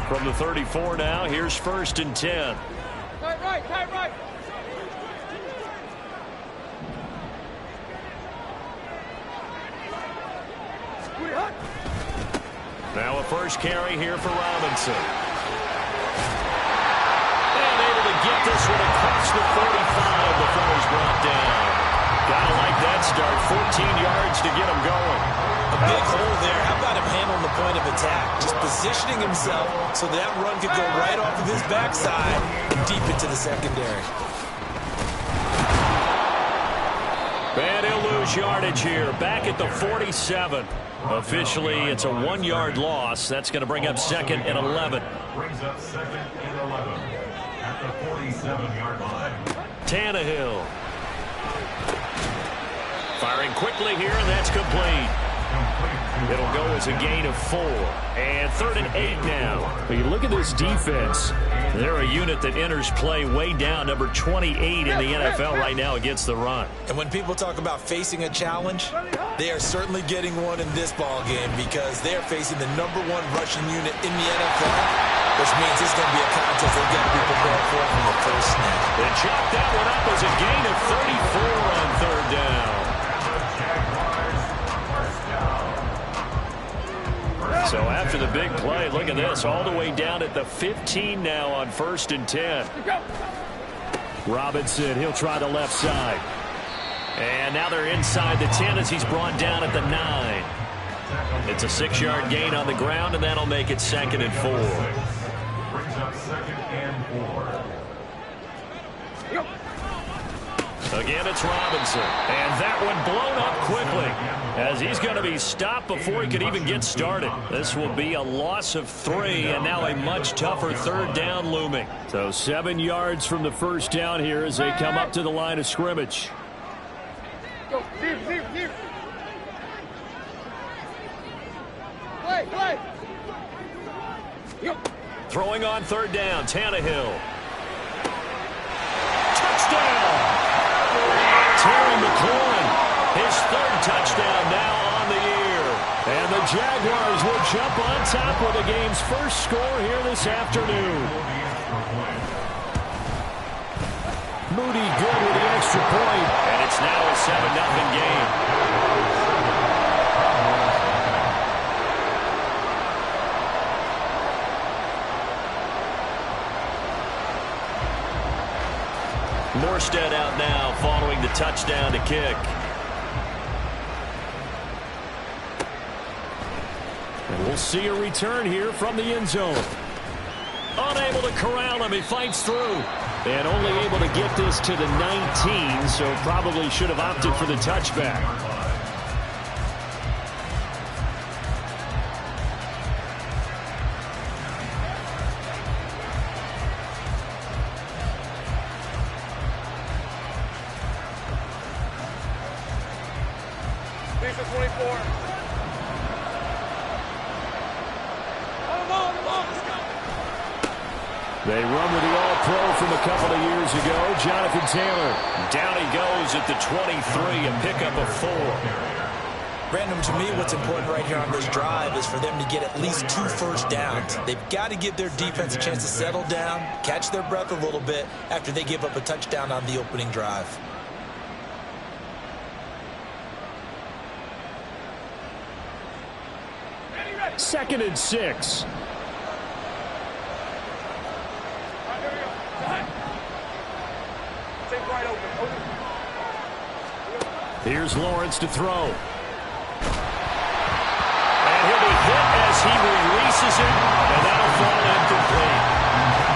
From the 34 now, here's 1st and 10. Tight right, tight right. Now a first carry here for Robinson. And able to get this one across the 45 before he's brought down. Gotta like that start. 14 yards to get him going. A big hole there. How about him handling the point of attack? Just positioning himself so that run could go right off of his backside deep into the secondary. And he'll lose yardage here. Back at the 47. Officially, it's a 1-yard loss. That's going to bring up 2nd and 11. Brings up 2nd and 11 at the 47-yard line. Tannehill. Firing quickly here, and that's complete. It'll go as a gain of 4. And 3rd and 8 now. But you look at this defense. They're a unit that enters play way down, number 28 in the NFL right now against the run. And when people talk about facing a challenge, they are certainly getting one in this ball game because they're facing the #1 rushing unit in the NFL, which means it's going to be a contest they've got to be prepared for from the first snap. They chopped that one up as a gain of 34 on 3rd down. So after the big play, look at this, all the way down at the 15 now on 1st and 10. Robinson, he'll try the left side. And now they're inside the 10 as he's brought down at the 9. It's a 6-yard gain on the ground, and that'll make it 2nd and 4. Brings up 2nd and 4. Again, it's Robinson. And that one blown up quickly as he's going to be stopped before he could even get started. This will be a loss of 3, and now a much tougher 3rd down looming. So 7 yards from the first down here as they come up to the line of scrimmage. Go, deep. Play. Throwing on 3rd down, Tannehill. Touchdown! Terry McLaurin, his 3rd touchdown now on the year. And the Jaguars will jump on top with the game's first score here this afternoon. Moody good with the extra point. And it's now a 7-0 game. Morstead out now following the touchdown to kick. And we'll see a return here from the end zone. Unable to corral him. He fights through. And only able to get this to the 19, so probably should have opted for the touchback. They run with the All-Pro from a couple of years ago, Jonathan Taylor. Down he goes at the 23, a pickup of 4. Brandon, to me, what's important right here on this drive is for them to get at least 2 first downs. They've got to give their defense a chance to settle down, catch their breath a little bit after they give up a touchdown on the opening drive. Second and 6. Here's Lawrence to throw. And he'll be hit as he releases it, and that'll fall incomplete.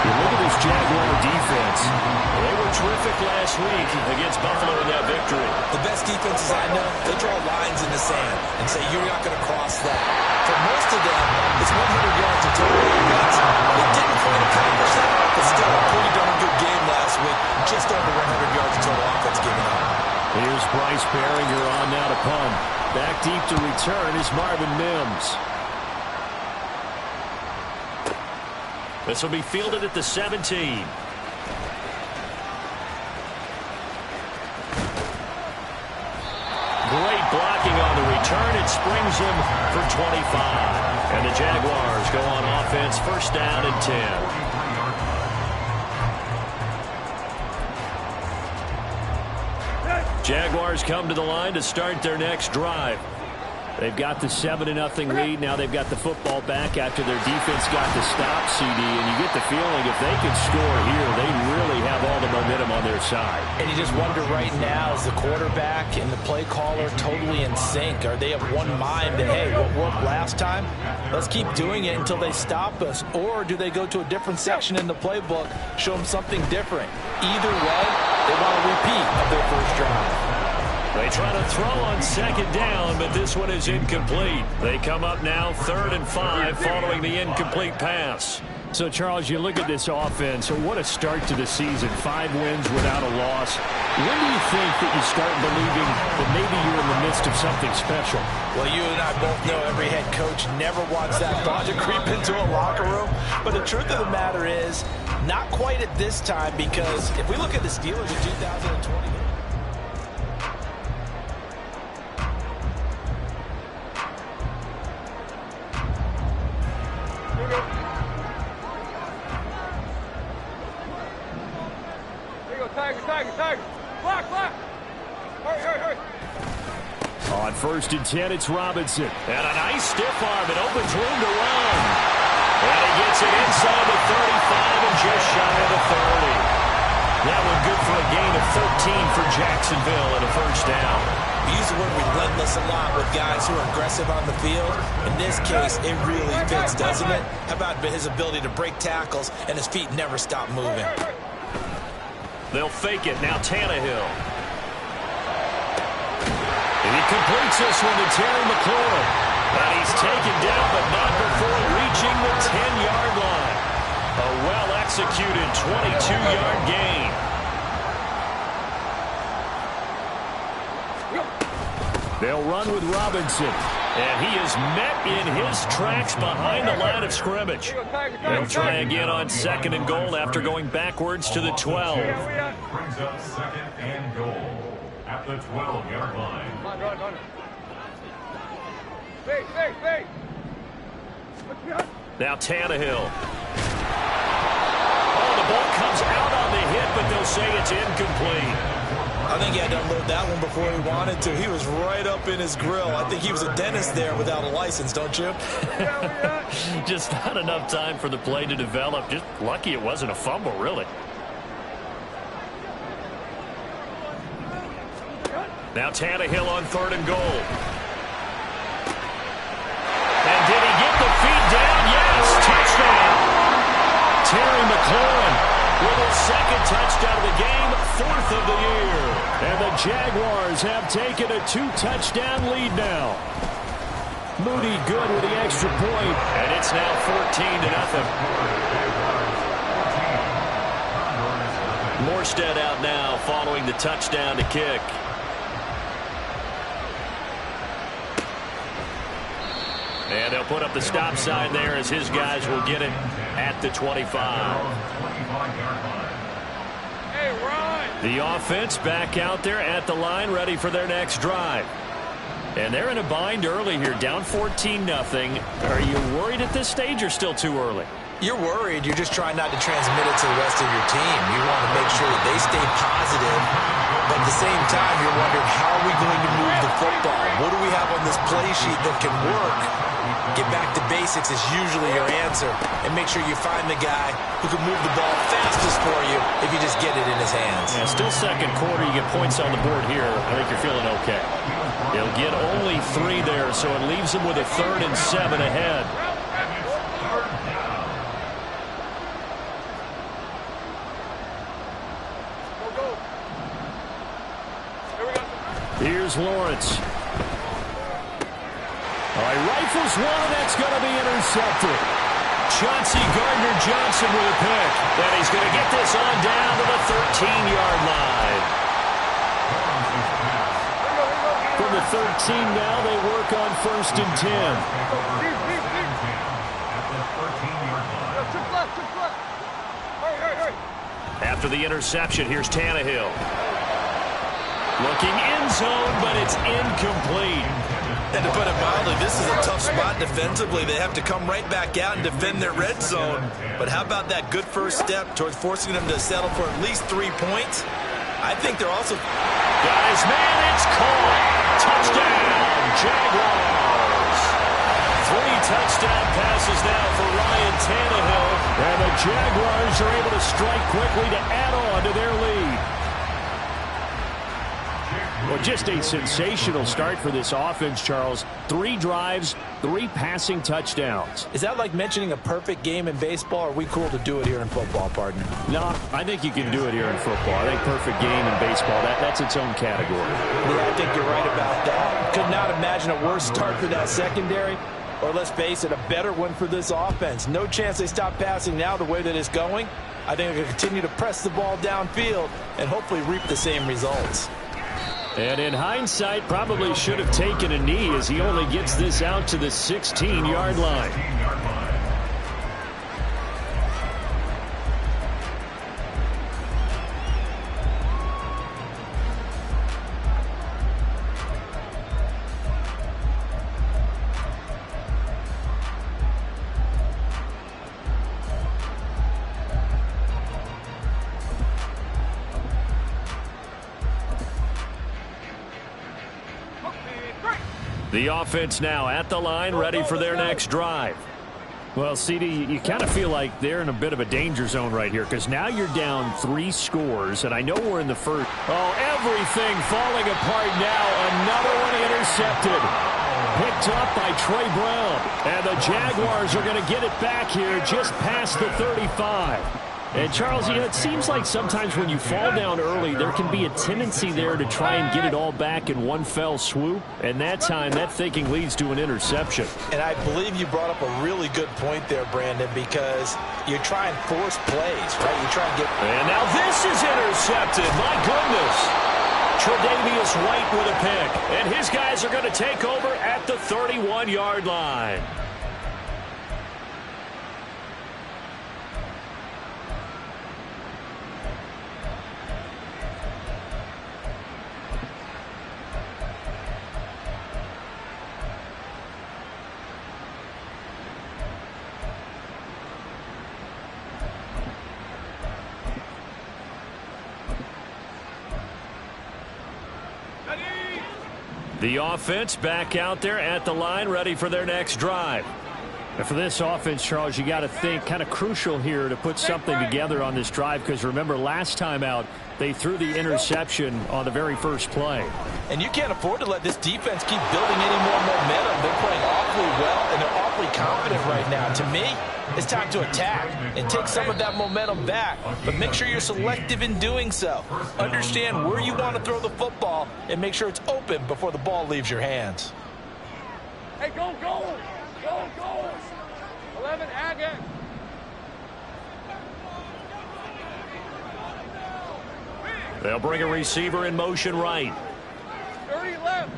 You look at this Jaguar defense. They were terrific last week against Buffalo in that victory. The best defenses I know, they draw lines in the sand and say you're not going to cross that. For most of them, it's 100 yards of total offense. They didn't quite accomplish that, but still a pretty darn good game last week. Just over 100 yards of total offense given up. Here's Bryce Behringer on now to punt. Back deep to return is Marvin Mims. This will be fielded at the 17. Great blocking on the return. It springs him for 25. And the Jaguars go on offense, first down and 10. Jaguars come to the line to start their next drive. They've got the 7-0 lead. Now they've got the football back after their defense got the stop, CD. And you get the feeling if they can score here, they really have all the momentum on their side. And you just wonder right now, is the quarterback and the play caller totally in sync? Are they of one mind that, hey, what worked last time, let's keep doing it until they stop us? Or do they go to a different section in the playbook, show them something different? Either way, they want a repeat of their first drive. They try to throw on second down, but this one is incomplete. They come up now 3rd and 5 following the incomplete pass. So, Charles, you look at this offense, what a start to the season. 5 wins without a loss. When do you think that you start believing that maybe you're in the midst of something special? Well, you and I both know every head coach never wants that thought to creep into a locker room. But the truth of the matter is, not quite at this time, because if we look at the Steelers in 2020, Tiger. Block. Hurry. On 1st and 10, it's Robinson. And a nice stiff arm. It opens room to run. And he gets it inside the 35 and just shy of the 30. That one good for a gain of 13 for Jacksonville and a first down. We use the word relentless a lot with guys who are aggressive on the field. In this case, it really fits, doesn't it? How about his ability to break tackles and his feet never stop moving? They'll fake it. Now Tannehill. And he completes this one to Terry McLaurin. And he's taken down, but not before reaching the 10-yard line. A well-executed 22-yard gain. They'll run with Robinson. And he is met in his tracks behind the line of scrimmage. They'll try again on 2nd and goal after going backwards to the 12. Brings up 2nd and goal at the 12-yard line. Run. Fake. Now Tannehill. Oh, the ball comes out on the hit, but they'll say it's incomplete. I think he had to unload that one before he wanted to. He was right up in his grill. I think he was a dentist there without a license, don't you? Just not enough time for the play to develop. Just lucky it wasn't a fumble, really. Now Tannehill on 3rd and goal. And did he get the feet down? Yes, touchdown. Terry McLaurin with his 2nd touchdown of the game, 4th of the year. And the Jaguars have taken a 2-touchdown lead now. Moody good with the extra point. And it's now 14-0. Morstead out now following the touchdown to kick. And they'll put up the stop sign there as his guys will get it at the 25. The offense back out there at the line, ready for their next drive. And they're in a bind early here, down 14-0. Are you worried at this stage or still too early? You're worried. You're just trying not to transmit it to the rest of your team. You want to make sure that they stay positive. But at the same time, you're wondering, how are we going to move the football? What do we have on this play sheet that can work? Get back to basics is usually your answer. And make sure you find the guy who can move the ball fastest for you if you just get it in his hands. Yeah, still 2nd quarter. You get points on the board here. I think you're feeling okay. They'll get only 3 there, so it leaves them with a 3rd and 7 ahead. Here's Lawrence. All right, rifles one, and that's going to be intercepted. Chauncey Gardner-Johnson with a pick. And he's going to get this on down to the 13-yard line. From the 13 now, they work on 1st and 10. After the interception, here's Tannehill. Looking end zone, but it's incomplete. And to put it mildly, this is a tough spot defensively. They have to come right back out and defend their red zone. But how about that good first step towards forcing them to settle for at least 3 points? I think they're also... Guys, man, it's caught. Touchdown, Jaguars. 3 touchdown passes now for Ryan Tannehill. And the Jaguars are able to strike quickly to add on to their lead. Well, just a sensational start for this offense, Charles. 3 drives, 3 passing touchdowns. Is that like mentioning a perfect game in baseball, or are we cool to do it here in football, partner? No, I think you can do it here in football. I think perfect game in baseball, that's its own category. Yeah, I think you're right about that. Could not imagine a worse start for that secondary, or let's face it, a better one for this offense. No chance they stop passing now the way that it's going. I think they're going to continue to press the ball downfield and hopefully reap the same results. And in hindsight, probably should have taken a knee as he only gets this out to the 16-yard line. The offense now at the line, ready for their next drive. Well, CD, you kind of feel like they're in a bit of a danger zone right here because now you're down 3 scores, and I know we're in the first. Oh, everything falling apart now. Another one intercepted. Picked up by Trey Brown. And the Jaguars are going to get it back here just past the 35. And, Charles, you know, it seems like sometimes when you fall down early, there can be a tendency there to try and get it all back in one fell swoop. And that time, that thinking leads to an interception. And I believe you brought up a really good point there, Brandon, because you try and force plays, right? You try and get... And now this is intercepted. My goodness. Tre'Davious White with a pick. And his guys are going to take over at the 31-yard line. The offense back out there at the line, ready for their next drive. And for this offense, Charles, you got to think kind of crucial here to put something together on this drive because remember last time out they threw the interception on the very first play. And you can't afford to let this defense keep building any more momentum. They're playing awfully well and they're awfully confident right now. To me, it's time to attack and take some of that momentum back. But make sure you're selective in doing so. Understand where you want to throw the football and make sure it's open before the ball leaves your hands. Hey, go, go! Go, go! 11, Agate. They'll bring a receiver in motion right. 30 left.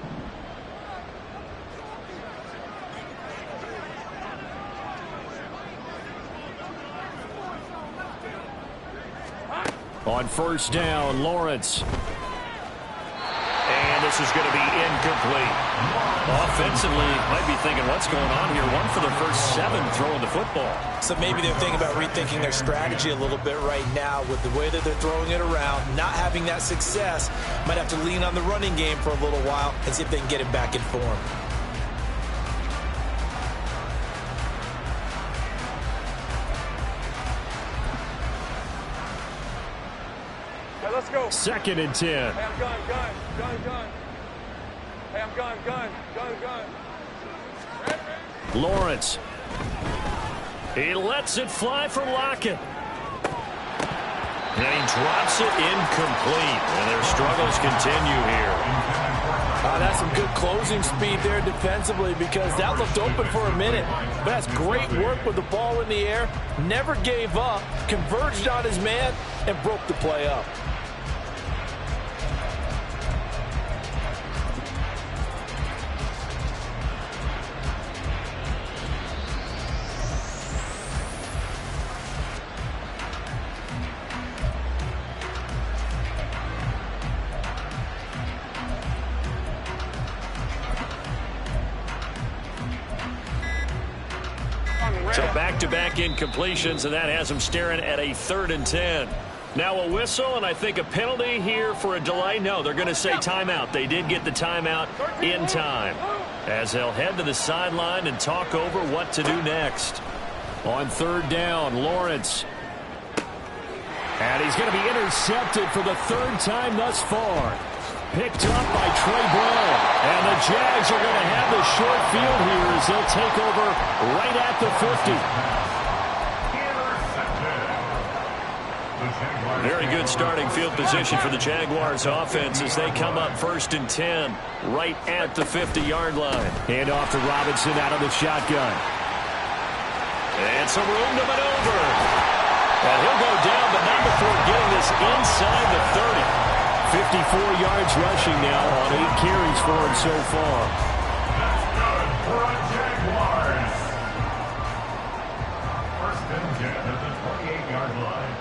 On first down, Lawrence. And this is going to be incomplete. Offensively, might be thinking, what's going on here? 1 for the first 7 throwing the football. So maybe they're thinking about rethinking their strategy a little bit right now with the way that they're throwing it around, not having that success. Might have to lean on the running game for a little while and see if they can get it back in form. Okay, let's go. 2nd and 10. Hey, I'm gun. Hey, I'm gun. Lawrence. He lets it fly for Lockett. And he drops it incomplete. And their struggles continue here. That's some good closing speed there defensively because that looked open for a minute. But that's great work with the ball in the air. Never gave up, converged on his man, and broke the play up. So back-to-back incompletions, and that has them staring at a 3rd and 10. Now a whistle, and I think a penalty here for a delay. No, they're going to say timeout. They did get the timeout in time, as they'll head to the sideline and talk over what to do next. On 3rd down, Lawrence. And he's going to be intercepted for the 3rd time thus far. Picked up by Trey Brown. And the Jags are going to have the short field here as they'll take over right at the 50. Very good starting field position for the Jaguars offense as they come up 1st and 10 right at the 50-yard line. Hand off to Robinson out of the shotgun. And some room to maneuver. And he'll go down, but not before getting this inside the 30. 54 yards rushing now on 8 carries for him so far. That's good for a Jaguars. 1st and 10 at the 28-yard line.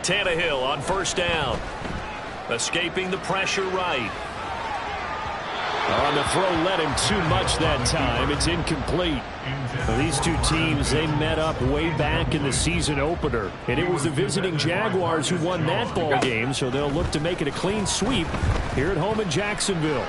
Tannehill on 1st down. Escaping the pressure right. On the throw, led him too much that time. It's incomplete. Now, these two teams, they met up way back in the season opener. And it was the visiting Jaguars who won that ball game, so they'll look to make it a clean sweep here at home in Jacksonville.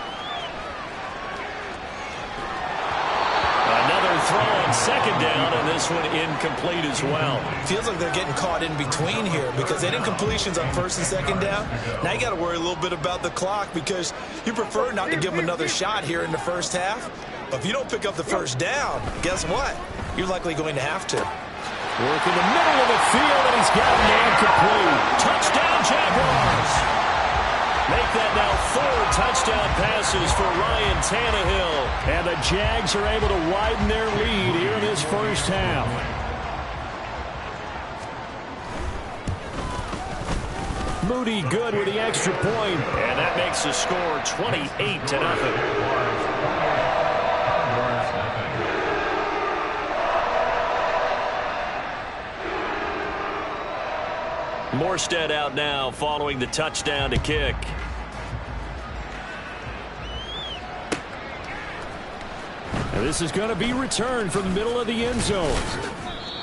Another throw on 2nd down, and this one incomplete as well. Feels like they're getting caught in between here because they had incompletions on 1st and 2nd down. Now you got to worry a little bit about the clock because you prefer not to give them another shot here in the 1st half. But if you don't pick up the 1st down, guess what? You're likely going to have to. Work in the middle of the field, and he's got it incomplete. Touchdown, Jaguars! Make that now 4 touchdown passes for Ryan Tannehill. And the Jags are able to widen their lead here in this 1st half. Moody good with the extra point. And that makes the score 28-0. Morstead out now following the touchdown to kick. And this is going to be returned from the middle of the end zone.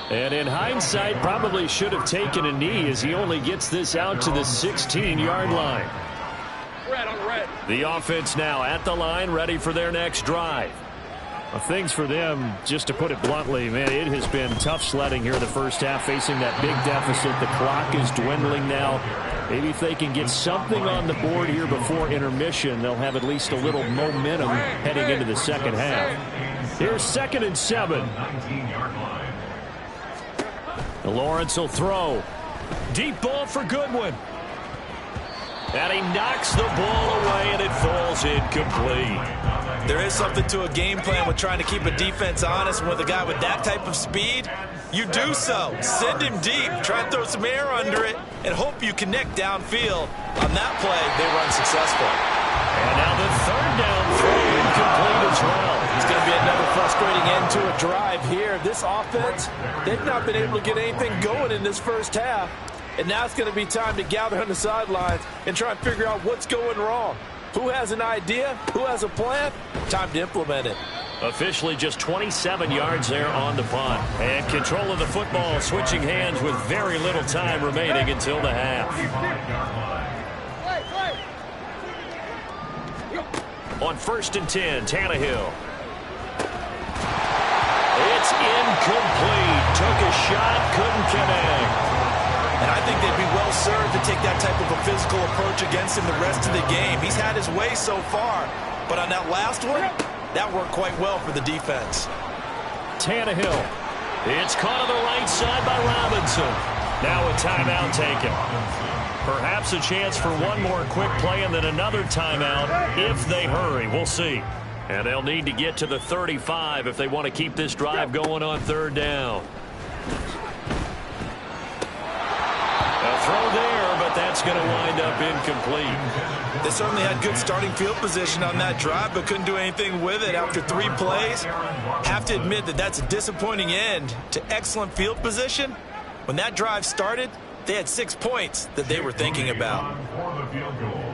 And in hindsight, probably should have taken a knee as he only gets this out to the 16-yard line. Red on red. The offense now at the line, ready for their next drive. Well, things for them, just to put it bluntly, man, it has been tough sledding here in the 1st half, facing that big deficit. The clock is dwindling now. Maybe if they can get something on the board here before intermission, they'll have at least a little momentum heading into the 2nd half. Here's 2nd and 7. Lawrence will throw. Deep ball for Goodwin. And he knocks the ball away, and it falls incomplete. There is something to a game plan with trying to keep a defense honest. And with a guy with that type of speed, you do so. Send him deep. Try and throw some air under it and hope you connect downfield. On that play, they were unsuccessful. And now the 3rd down throw incomplete as well. It's going to be another frustrating end to a drive here. This offense, they've not been able to get anything going in this 1st half. And now it's going to be time to gather on the sidelines and try and figure out what's going wrong. Who has an idea? Who has a plan? Time to implement it. Officially just 27 yards there on the punt. And control of the football switching hands with very little time remaining until the half. On 1st and 10, Tannehill. It's incomplete. Took a shot, couldn't connect. And I think they'd be well served to take that type of a physical approach against him the rest of the game. He's had his way so far, but on that last one, that worked quite well for the defense. Tannehill. It's caught on the right side by Robinson. Now a timeout taken. Perhaps a chance for one more quick play and then another timeout if they hurry. We'll see. And they'll need to get to the 35 if they want to keep this drive going on 3rd down. A throw there, but that's going to wind up incomplete. They certainly had good starting field position on that drive, but couldn't do anything with it after 3 plays. Have to admit that that's a disappointing end to excellent field position. When that drive started, they had 6 points that they were thinking about. For the field goal,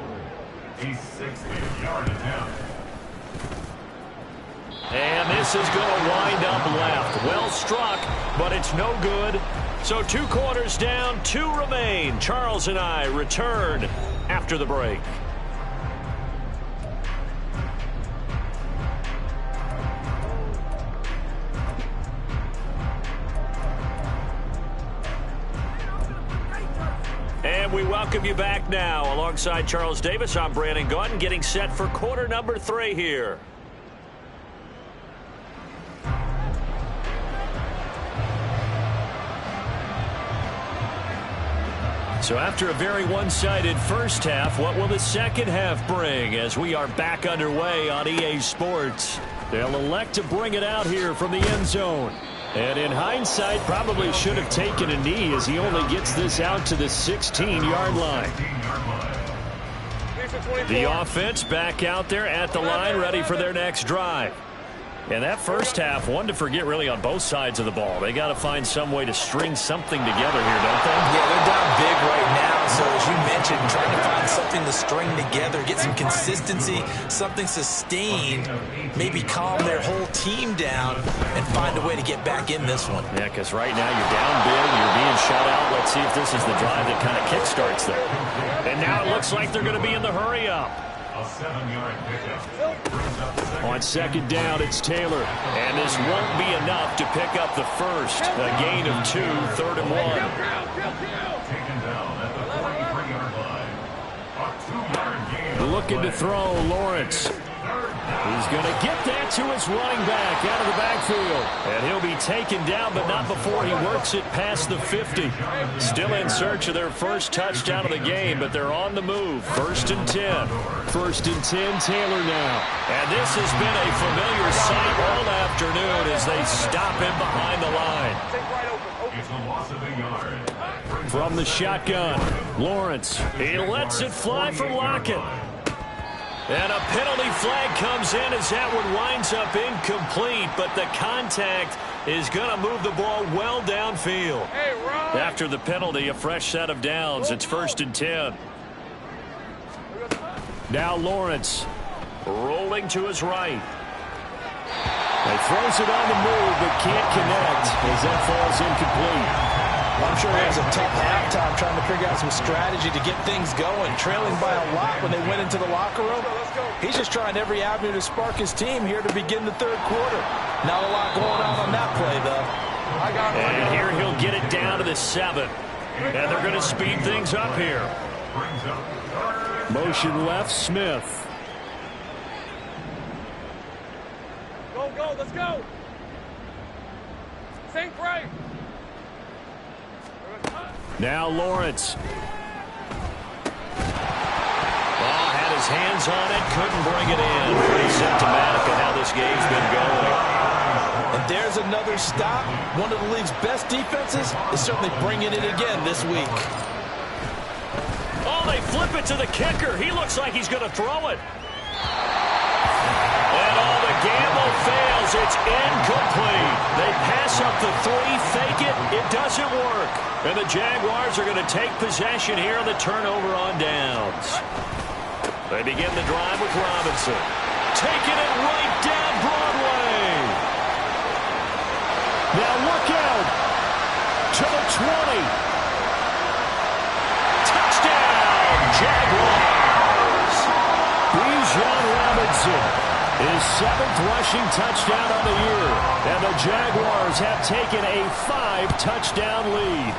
a 60-yard attempt. And this is going to wind up left. Well struck, but it's no good. So 2 quarters down, 2 remain. Charles and I return after the break. And we welcome you back now. Alongside Charles Davis, I'm Brandon Gaudin, getting set for quarter number 3 here. So after a very one-sided first half, what will the second half bring as we are back underway on EA Sports? They'll elect to bring it out here from the end zone. And in hindsight, probably should have taken a knee as he only gets this out to the 16-yard line. The offense back out there at the line, ready for their next drive. And that first half, one to forget really on both sides of the ball. They got to find some way to string something together here, don't they? Yeah, they're down big right now. So as you mentioned, trying to find something to string together, get some consistency, something sustained, maybe calm their whole team down and find a way to get back in this one. Yeah, because right now you're down big, you're being shut out. Let's see if this is the drive that kind of kickstarts them. And now it looks like they're going to be in the hurry-up. A 7-yard pickup. On second down, it's Taylor. And this won't be enough to pick up the first. A gain of 2, 3rd and 1. Taken down at the 43-yard line. A 2-yard gain. Looking to throw, Lawrence. He's going to get that to his running back out of the backfield. And he'll be taken down, but not before he works it past the 50. Still in search of their first touchdown of the game, but they're on the move. 1st and 10. 1st and 10, Taylor now. And this has been a familiar sight all afternoon as they stop him behind the line. It's a loss of a yard. From the shotgun, Lawrence. He lets it fly for Lockett. And a penalty flag comes in as that one winds up incomplete, but the contact is going to move the ball well downfield. After the penalty, a fresh set of downs. It's 1st and 10. Now Lawrence rolling to his right. He throws it on the move, but can't connect as that falls incomplete. I'm sure it was a tough halftime trying to figure out some strategy to get things going, trailing by a lot when they went into the locker room. He's just trying every avenue to spark his team here to begin the 3rd quarter. Not a lot going on that play, though. And here he'll get it down to the 7. And they're going to speed things up here. Motion left, Smith. Go, let's go. Sink right. Now Lawrence. Had his hands on it, couldn't bring it in. Pretty symptomatic of how this game's been going. And there's another stop. One of the league's best defenses is certainly bringing it again this week. Oh, they flip it to the kicker. He looks like he's going to throw it. And all the gamble fails. It's incomplete. They pass up the 3, fake it. It doesn't work. And the Jaguars are going to take possession here on the turnover on downs. They begin the drive with Robinson. Taking it right down Broadway. Now look out. To the 20. Touchdown, Jaguars. Bijan Robinson, his 7th rushing touchdown on the year. And the Jaguars have taken a 5-touchdown lead.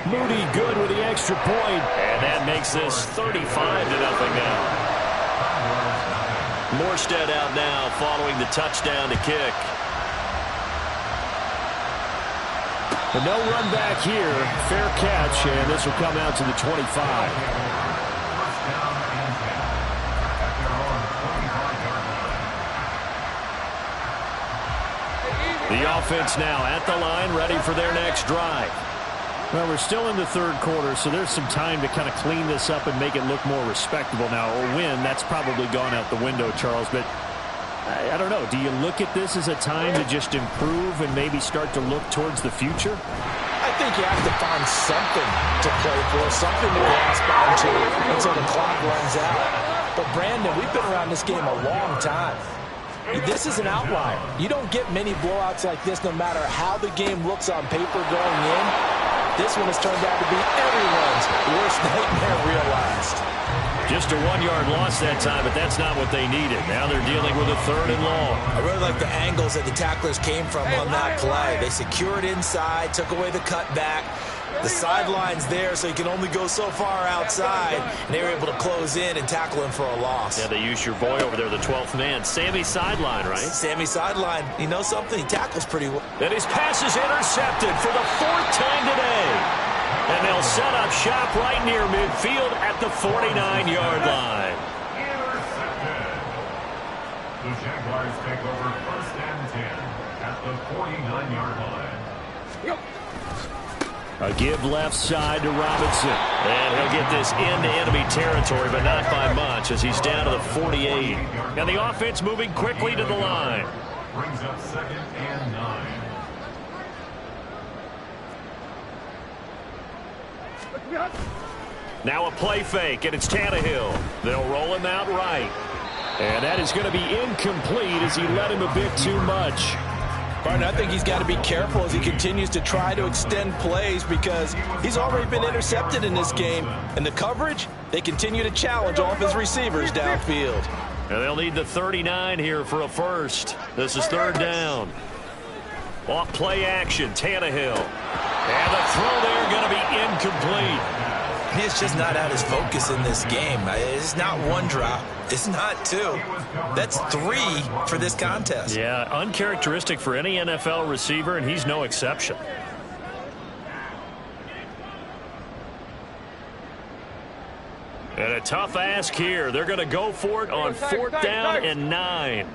Moody good with the extra point. And that makes this 35-0 now. Morstead out now following the touchdown to kick. But no run back here. Fair catch, and this will come out to the 25. The offense now at the line, ready for their next drive. Well, we're still in the 3rd quarter, so there's some time to kind of clean this up and make it look more respectable. Now, a win, that's probably gone out the window, Charles, but I don't know. Do you look at this as a time to just improve and maybe start to look towards the future? I think you have to find something to play for, something to grasp onto until the clock runs out. But, Brandon, we've been around this game a long time. This is an outlier. You don't get many blowouts like this no matter how the game looks on paper going in. This one has turned out to be everyone's worst nightmare realized. Just a 1-yard loss that time, but that's not what they needed. Now they're dealing with a 3rd and long. I really like the angles that the tacklers came from on that play. They secured inside, took away the cutback. The sideline's there, so you can only go so far outside. And they were able to close in and tackle him for a loss. Yeah, they used your boy over there, the 12th man. Sammy Sideline, right? Sammy Sideline. You know something? He tackles pretty well. And his pass is intercepted for the 4th time today. And they'll set up shop right near midfield at the 49-yard line. Intercepted. The Jaguars take over 1st and 10 at the 49-yard line. A give left side to Robinson. And he'll get this into enemy territory, but not by much as he's down to the 48. And the offense moving quickly to the line. Brings up 2nd and 9. Now a play fake, and it's Tannehill. They'll roll him out right. And that is going to be incomplete as he led him a bit too much. Partner, I think he's got to be careful as he continues to try to extend plays because he's already been intercepted in this game. And the coverage, they continue to challenge all of his receivers downfield. And they'll need the 39 here for a first. This is 3rd down. Off play action, Tannehill. And the throw there going to be incomplete. He's just not at his focus in this game. It's not 1 drop. It's not 2. That's 3 for this contest. Yeah, uncharacteristic for any NFL receiver, and he's no exception. And a tough ask here. They're going to go for it on 4th down and 9.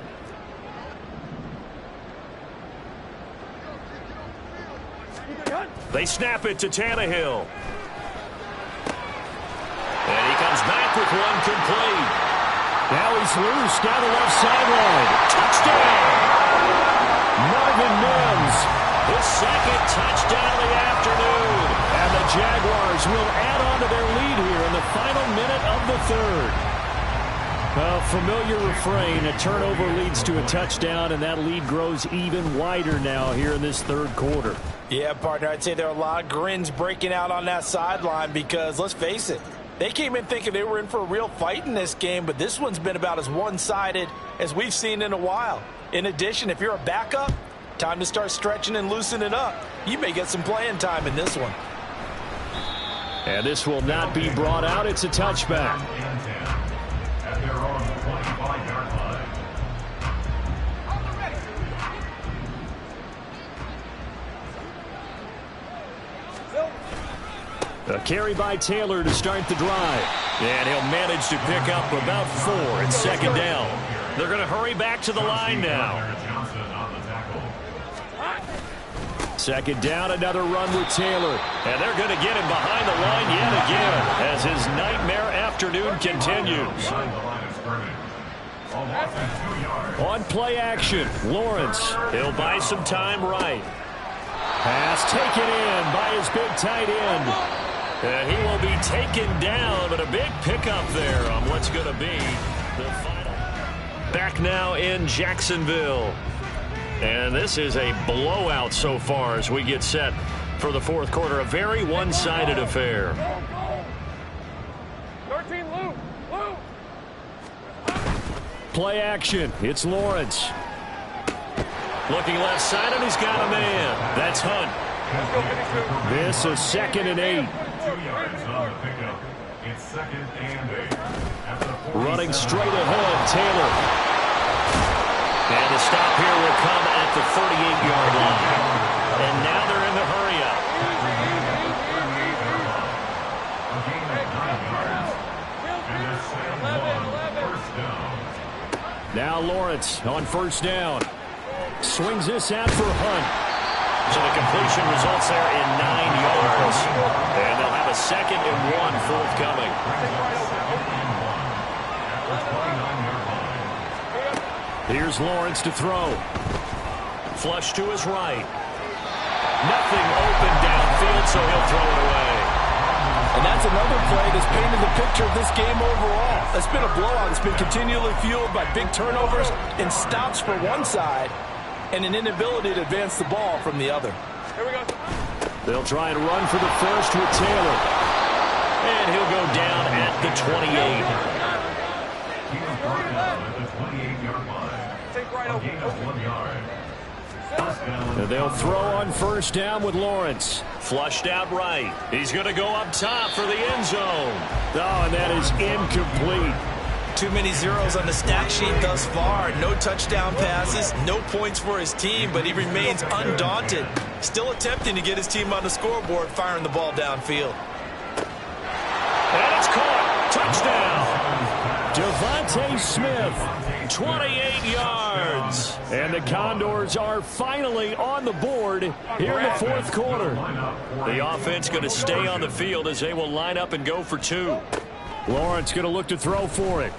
They snap it to Tannehill. And he comes back with one complete. Now he's loose down the left sideline. Touchdown! Marvin Mims, his 2nd touchdown of the afternoon. And the Jaguars will add on to their lead here in the final minute of the 3rd. A familiar refrain, a turnover leads to a touchdown, and that lead grows even wider now here in this 3rd quarter. Yeah, partner, I'd say there are a lot of grins breaking out on that sideline because, let's face it, they came in thinking they were in for a real fight in this game, but this one's been about as one-sided as we've seen in a while. In addition, if you're a backup, time to start stretching and loosening up. You may get some playing time in this one. And this will not be brought out. It's a touchback. At their own 25-yard line. A carry by Taylor to start the drive. And he'll manage to pick up about 4 at 2nd down. They're going to hurry back to the line now. 2nd down, another run with Taylor. And they're going to get him behind the line yet again as his nightmare afternoon continues. On play action, Lawrence. He'll buy some time right. Pass taken in by his big tight end. And he will be taken down, but a big pickup there on what's going to be the final. Back now in Jacksonville. And this is a blowout so far as we get set for the 4th quarter. A very one-sided affair. 13, Lou. Play action. It's Lawrence. Looking left side, and he's got a man. That's Hunt. This is 2nd and 8. 2 yards on the pickup. It's 2nd and 8. Running straight ahead, Taylor. And the stop here will come at the 38-yard line. And now they're in the hurry-up. A gain of 9 yards. And a 1st down. Now Lawrence on 1st down. Swings this out for Hunt. So the completion results there in 9 yards. And they'll have a 2nd and 1 forthcoming. Here's Lawrence to throw. Flush to his right. Nothing open downfield, so he'll throw it away. And that's another play that's painted the picture of this game overall. It's been a blowout. It's been continually fueled by big turnovers and stops for one side and an inability to advance the ball from the other. Here we go. They'll try and run for the first with Taylor. And he'll go down at the 28. He was brought down at the 28-yard line. Take right A over. gain of 1 yard. First down. And they'll throw on first down with Lawrence. Flushed out right. He's going to go up top for the end zone. Oh, and that is incomplete. Too many zeros on the stat sheet thus far. No touchdown passes, no points for his team, but he remains undaunted. Still attempting to get his team on the scoreboard, firing the ball downfield. And it's caught. Touchdown. Devontae Smith, 28 yards. And the Condors are finally on the board here in the fourth quarter. The offense going to stay on the field as they will line up and go for two. Lawrence going to look to throw for it.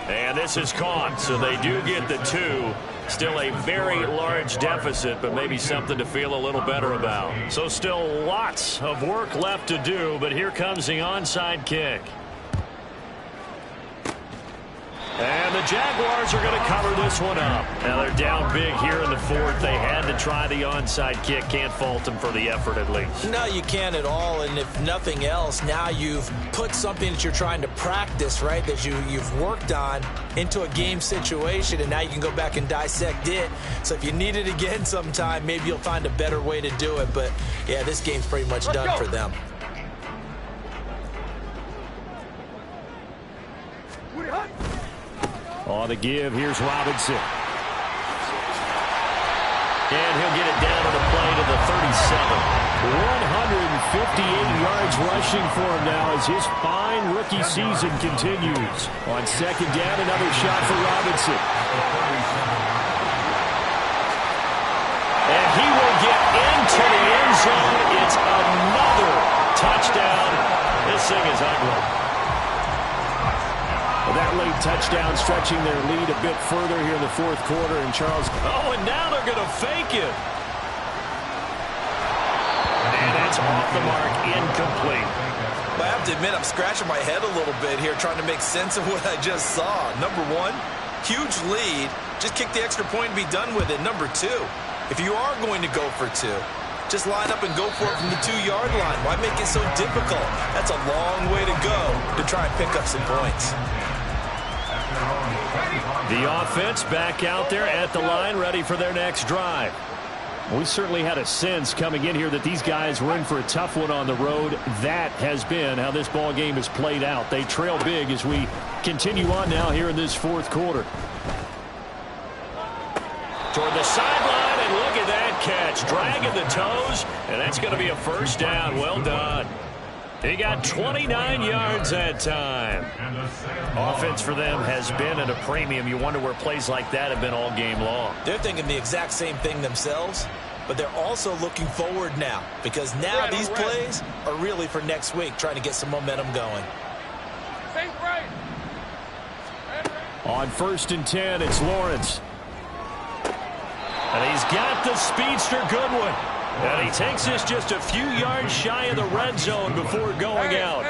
And this is caught, so they do get the two. Still a very large deficit, but maybe something to feel a little better about. So still lots of work left to do, but here comes the onside kick. And the Jaguars are going to cover this one up. Now they're down big here in the fourth. They had to try the onside kick. Can't fault them for the effort at least. No, you can't at all, and if nothing else, now you've put something that you're trying to practice, right, that you've worked on into a game situation, and now you can go back and dissect it. So if you need it again sometime, maybe you'll find a better way to do it. But, yeah, this game's pretty much done for them. On the give, here's Robinson. And he'll get it down to the play to the 37. 158 yards rushing for him now as his fine rookie season continues. On second down, another shot for Robinson. And he will get into the end zone. It's another touchdown. This thing is ugly. That late touchdown stretching their lead a bit further here in the fourth quarter. And Charles. Oh, and now they're going to fake it. And it's off the mark, incomplete. But I have to admit, I'm scratching my head a little bit here trying to make sense of what I just saw. Number one, huge lead. Just kick the extra point and be done with it. Number two, if you are going to go for two, just line up and go for it from the 2-yard line. Why make it so difficult? That's a long way to go to try and pick up some points. The offense back out there at the line, ready for their next drive. We certainly had a sense coming in here that these guys were in for a tough one on the road. That has been how this ball game has played out. They trail big as we continue on now here in this fourth quarter. Toward the sideline, and look at that catch. Dragging the toes, and that's going to be a first down. Well done. He got 29 yards that time. Offense for them has been at a premium. You wonder where plays like that have been all game long. They're thinking the exact same thing themselves, but they're also looking forward now because now these plays are really for next week, trying to get some momentum going. On 1st and 10, it's Lawrence. And he's got the speedster Goodwin. And he takes this just a few yards shy of the red zone before going out.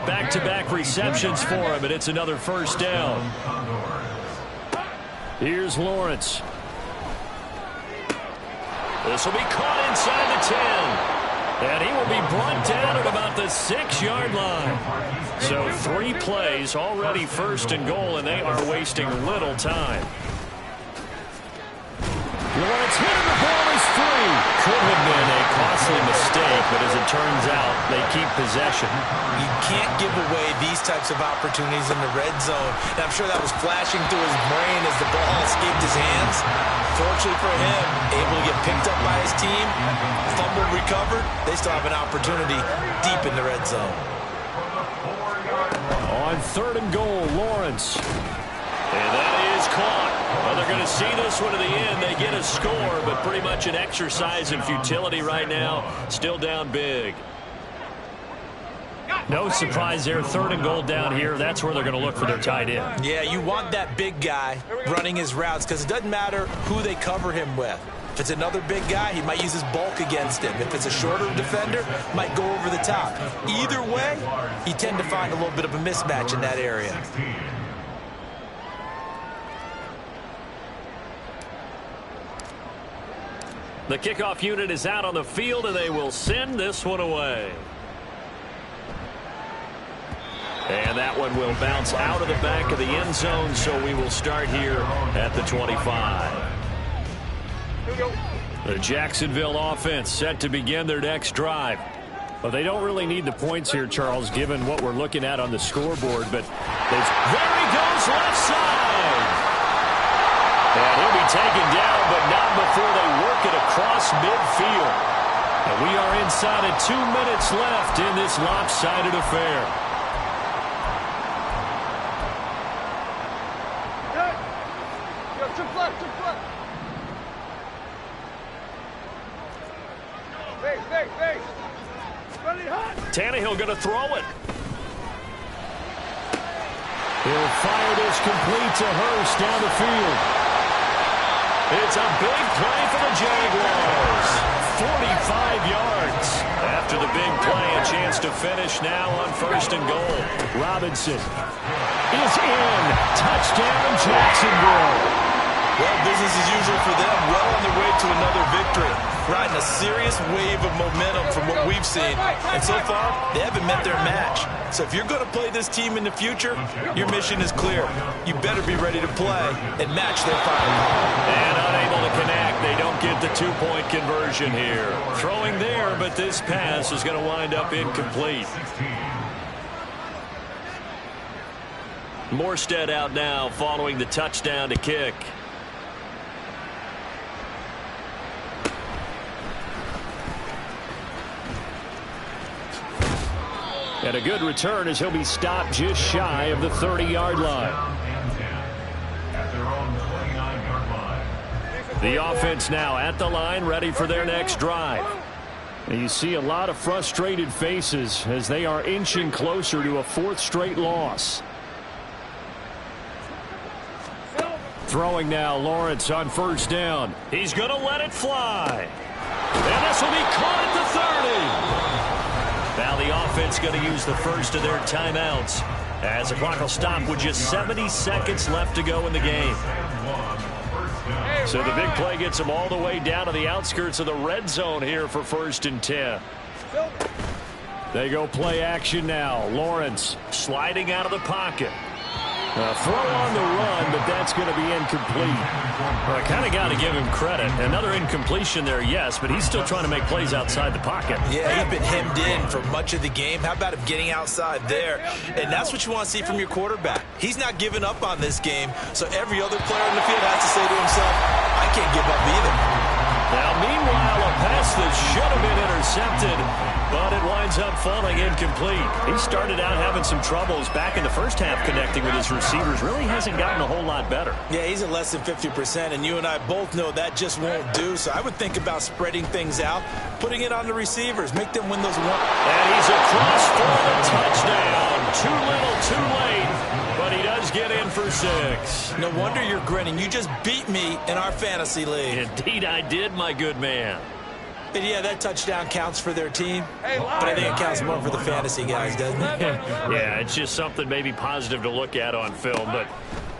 Back-to-back receptions for him, and it's another first down. Here's Lawrence. This will be caught inside the 10. And he will be brought down at about the 6-yard line. So 3 plays, already first and goal, and they are wasting little time. Lawrence hit him, the ball is free. Could have been a costly mistake, but as it turns out, they keep possession. You can't give away these types of opportunities in the red zone. And I'm sure that was flashing through his brain as the ball escaped his hands. Fortunately for him, able to get picked up by his team, fumble recovered. They still have an opportunity deep in the red zone. On 3rd and goal, Lawrence. And that is caught. Well, they're going to see this one to the end. They get a score, but pretty much an exercise in futility right now. Still down big. No surprise there. 3rd and goal down here. That's where they're going to look for their tight end. Yeah, you want that big guy running his routes because it doesn't matter who they cover him with. If If it's another big guy, he might use his bulk against him. If it's a shorter defender, might go over the top. Either way, he tend to find a little bit of a mismatch in that area. The kickoff unit is out on the field, and they will send this one away. And that one will bounce out of the back of the end zone, so we will start here at the 25. The Jacksonville offense set to begin their next drive. Well, they don't really need the points here, Charles, given what we're looking at on the scoreboard. But there he goes, left side. And he'll be taken down, but not before they work it across midfield. And we are inside of 2 minutes left in this lopsided affair. Tannehill going to throw it. He'll fire this complete to Hurst down the field. It's a big play for the Jaguars. 45 yards. After the big play, a chance to finish now on 1st and goal. Robinson is in. Touchdown, Jacksonville. Well, business as usual for them. Well on their way to another victory. Riding a serious wave of momentum from what we've seen. And so far, they haven't met their match. So if you're going to play this team in the future, your mission is clear. You better be ready to play and match their firepower. And unable to connect. They don't get the 2-point conversion here. Throwing there, but this pass is going to wind up incomplete. Morstead out now following the touchdown to kick. And a good return as he'll be stopped just shy of the 30-yard line. The offense now at the line, ready for their next drive. And you see a lot of frustrated faces as they are inching closer to a 4th straight loss. Throwing now, Lawrence on 1st down. He's going to let it fly. And this will be caught at the 30. Now the offense going to use the first of their timeouts as the clock will stop with just 70 seconds left to go in the game. So the big play gets them all the way down to the outskirts of the red zone here for 1st and 10. They go play action now. Lawrence sliding out of the pocket. Throw on the run, but that's going to be incomplete. Well, I kind of got to give him credit. Another incompletion there, yes, but he's still trying to make plays outside the pocket. Yeah, he's been hemmed in for much of the game. How about him getting outside there? And that's what you want to see from your quarterback. He's not giving up on this game, so every other player in the field has to say to himself, I can't give up either. Now, meanwhile, a pass that should have been intercepted, but it winds up falling incomplete. He started out having some troubles back in the first half connecting with his receivers. Really hasn't gotten a whole lot better. Yeah, he's at less than 50%, and you and I both know that just won't do. So I would think about spreading things out, putting it on the receivers, make them win those one. And he's across for the touchdown. Too little, too late, but he does get in for 6. No wonder you're grinning. You just beat me in our fantasy league. Indeed I did, my good man. And yeah, that touchdown counts for their team, but I think it counts more for the fantasy guys, doesn't it? Yeah, it's just something maybe positive to look at on film, but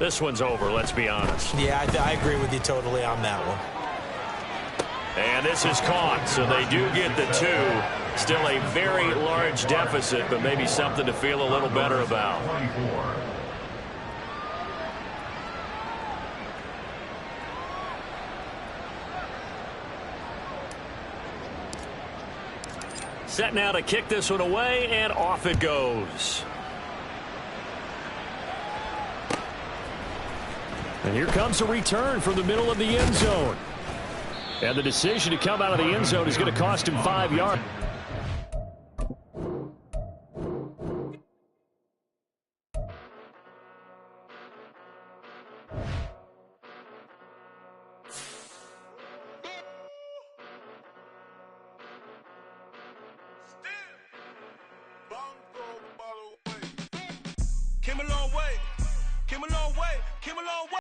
this one's over, let's be honest. Yeah, I agree with you totally on that one. And this is caught, so they do get the 2. Still a very large deficit, but maybe something to feel a little better about. Set now to kick this one away, and off it goes. And here comes a return from the middle of the end zone. And the decision to come out of the end zone is going to cost him 5 yards. Came a long way. Came a long way. Came a long way.